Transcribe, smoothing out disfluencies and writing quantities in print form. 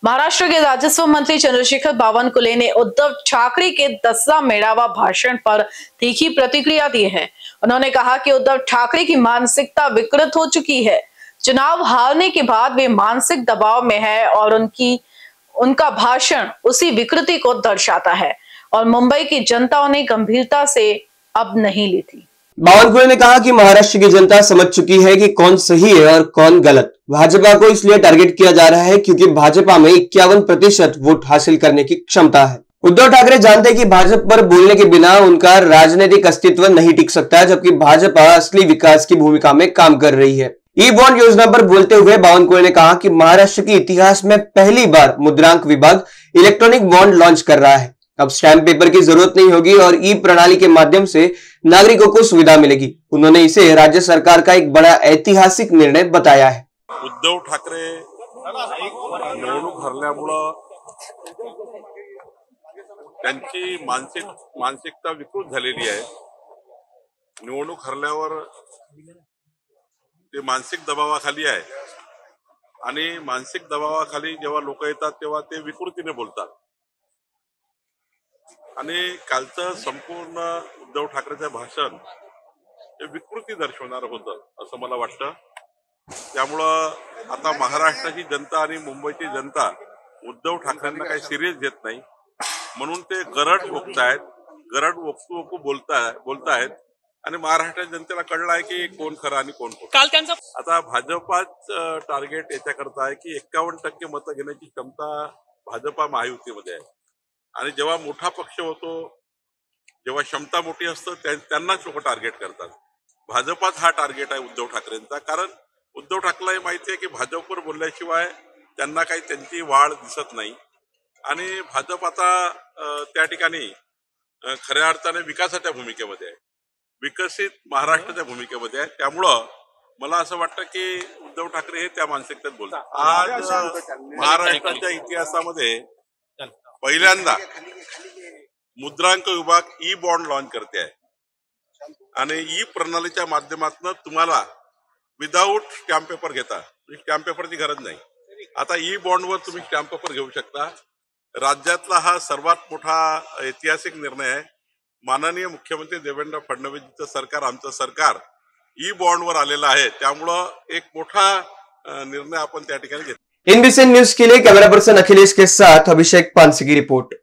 महाराष्ट्र के राजस्व मंत्री चंद्रशेखर बावनकुळे ने उद्धव ठाकरे के दसरा मेड़ावा भाषण पर तीखी प्रतिक्रिया दी है। उन्होंने कहा कि उद्धव ठाकरे की मानसिकता विकृत हो चुकी है। चुनाव हारने के बाद वे मानसिक दबाव में है और उनका भाषण उसी विकृति को दर्शाता है और मुंबई की जनता उन्हें गंभीरता से अब नहीं लेती। बावनकुळे ने कहा कि महाराष्ट्र की जनता समझ चुकी है कि कौन सही है और कौन गलत। भाजपा को इसलिए टारगेट किया जा रहा है क्योंकि भाजपा में 51% वोट हासिल करने की क्षमता है। उद्धव ठाकरे जानते हैं कि भाजपा पर बोलने के बिना उनका राजनीतिक अस्तित्व नहीं टिक सकता, जबकि भाजपा असली विकास की भूमिका में काम कर रही है। ई बॉन्ड योजना पर बोलते हुए बावनकुळे ने कहा कि महाराष्ट्र के इतिहास में पहली बार मुद्रांक विभाग इलेक्ट्रॉनिक बॉन्ड लॉन्च कर रहा है। अब स्टैंप पेपर की जरूरत नहीं होगी और ई प्रणाली के माध्यम से नागरिकों को सुविधा मिलेगी। उन्होंने इसे राज्य सरकार का एक बड़ा ऐतिहासिक निर्णय बताया है। उद्धव ठाकरे निवडणूक हरल्यामुळं त्यांची मानसिकता विकृत झालेली आहे। निवडणूक हरल्यावर ते मानसिक दबावाखाली आहे आणि मानसिक दबावाखाली जेव्हा लोक येतात तेव्हा ते विकृतीने बोलतात आणि कालचं संपूर्ण उद्धव ठाकरेचं भाषण हे विकृती दर्शवणारं होतं असं मला वाटतं। त्यामुळं आता महाराष्ट्राची जनता आणि मुंबईची जनता उद्धव ठाकरेंना काही सिरियस घेत नाही, म्हणून ते गरड वक्तायत, गरड वक्तू बोलतायत आणि महाराष्ट्राच्या जनतेला कळलं आहे की कोण खरं आणि कोण खोटं। आता भाजपाच टार्गेट याच्याकरता आहे की 51% मतं घेण्याची क्षमता भाजपा महायुतीमध्ये आहे आणि जेव्हा मोठा पक्ष होतो, जेव्हा क्षमता मोठी असतं त्यांनाच लोक टार्गेट करतात। भाजपाच हा टार्गेट आहे उद्धव ठाकरेंचा, कारण उद्धव ठाकरेला माहिती आहे की भाजपवर बोलल्याशिवाय त्यांना काही त्यांची वाढ दिसत नाही आणि भाजप आता त्या ठिकाणी खऱ्या अर्थाने विकासाच्या भूमिकेमध्ये आहे, विकसित महाराष्ट्राच्या भूमिकेमध्ये आहे। त्यामुळं मला असं वाटतं की उद्धव ठाकरे हे त्या मानसिकतेत बोलतात। आज महाराष्ट्राच्या इतिहासामध्ये पहिल्यांदा मुद्रांक विभाग ई बॉन्ड लॉन्च करते आहे आणि ई प्रणालीच्या माध्यमातून तुम्हाला विदाऊट स्टॅम्प पेपर घेता, स्टॅम्प पेपरची गरज नाही। आता ई बॉन्डवर तुम्ही स्टॅम्प पेपर घेऊ शकता। राज्यातला हा सर्वात मोठा ऐतिहासिक निर्णय आहे। माननीय मुख्यमंत्री देवेंद्र फडणवीसचं सरकार, आमचं सरकार ई बॉन्डवर आलेलं आहे, त्यामुळं एक मोठा निर्णय आपण त्या ठिकाणी घेतला। NBCN न्यूज के लिए कैमरा पर्सन अखिलेश के साथ अभिषेक पानसी की रिपोर्ट।